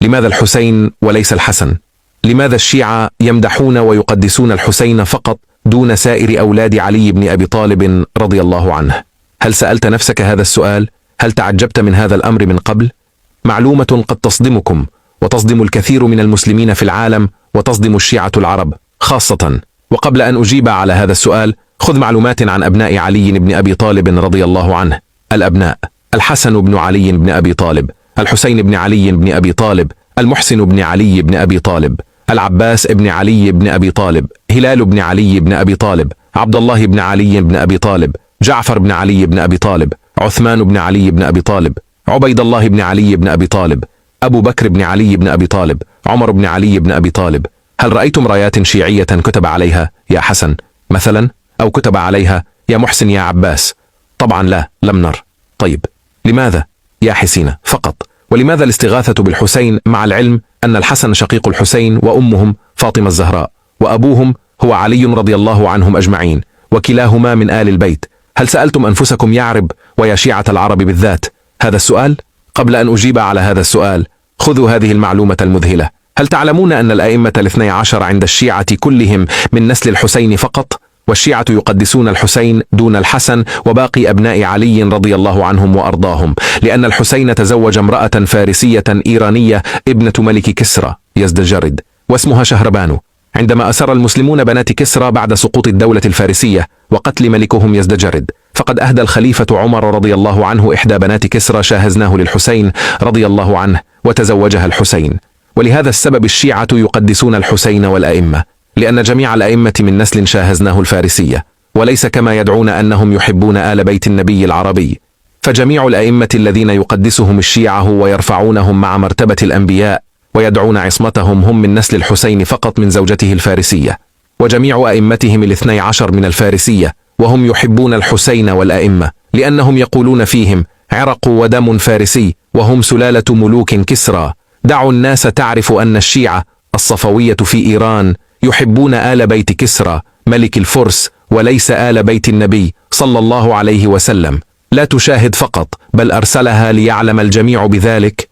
لماذا الحسين وليس الحسن؟ لماذا الشيعة يمدحون ويقدسون الحسين فقط دون سائر أولاد علي بن أبي طالب رضي الله عنه؟ هل سألت نفسك هذا السؤال؟ هل تعجبت من هذا الأمر من قبل؟ معلومة قد تصدمكم وتصدم الكثير من المسلمين في العالم وتصدم الشيعة العرب خاصة. وقبل أن أجيب على هذا السؤال خذ معلومات عن أبناء علي بن أبي طالب رضي الله عنه. الأبناء: الحسن بن علي بن أبي طالب، الحسين بن علي بن أبي طالب، المحسن بن علي بن أبي طالب، العباس بن علي بن أبي طالب، هلال بن علي بن أبي طالب، عبد الله بن علي بن أبي طالب، جعفر بن علي بن أبي طالب، عثمان بن علي بن أبي طالب، عبيد الله بن علي بن أبي طالب، أبو بكر بن علي بن أبي طالب، عمر بن علي بن أبي طالب. هل رأيتم رايات شيعية كتب عليها يا حسن مثلا، أو كتب عليها يا محسن يا عباس؟ طبعا لا، لم نر. طيب لماذا يا حسين فقط؟ ولماذا الاستغاثة بالحسين مع العلم أن الحسن شقيق الحسين وأمهم فاطمة الزهراء وأبوهم هو علي رضي الله عنهم أجمعين وكلاهما من آل البيت؟ هل سألتم أنفسكم يا عرب ويا شيعة العرب بالذات هذا السؤال؟ قبل أن أجيب على هذا السؤال خذوا هذه المعلومة المذهلة. هل تعلمون أن الأئمة الاثني عشر عند الشيعة كلهم من نسل الحسين فقط؟ والشيعة يقدسون الحسين دون الحسن وباقي أبناء علي رضي الله عنهم وأرضاهم، لأن الحسين تزوج امرأة فارسية إيرانية ابنة ملك كسرى يزدجرد واسمها شهربانو. عندما أسر المسلمون بنات كسرى بعد سقوط الدولة الفارسية وقتل ملكهم يزدجرد، فقد أهدى الخليفة عمر رضي الله عنه إحدى بنات كسرى شاهزناه للحسين رضي الله عنه وتزوجها الحسين. ولهذا السبب الشيعة يقدسون الحسين والأئمة، لأن جميع الأئمة من نسل شاهزناه الفارسية، وليس كما يدعون أنهم يحبون آل بيت النبي العربي. فجميع الأئمة الذين يقدسهم الشيعة ويرفعونهم مع مرتبة الأنبياء ويدعون عصمتهم هم من نسل الحسين فقط من زوجته الفارسية، وجميع أئمتهم الاثني عشر من الفارسية، وهم يحبون الحسين والأئمة لأنهم يقولون فيهم عرق ودم فارسي وهم سلالة ملوك كسرى. دعوا الناس تعرف أن الشيعة الصفوية في إيران يحبون آل بيت كسرى ملك الفرس وليس آل بيت النبي صلى الله عليه وسلم. لا تشاهد فقط بل أرسلها ليعلم الجميع بذلك.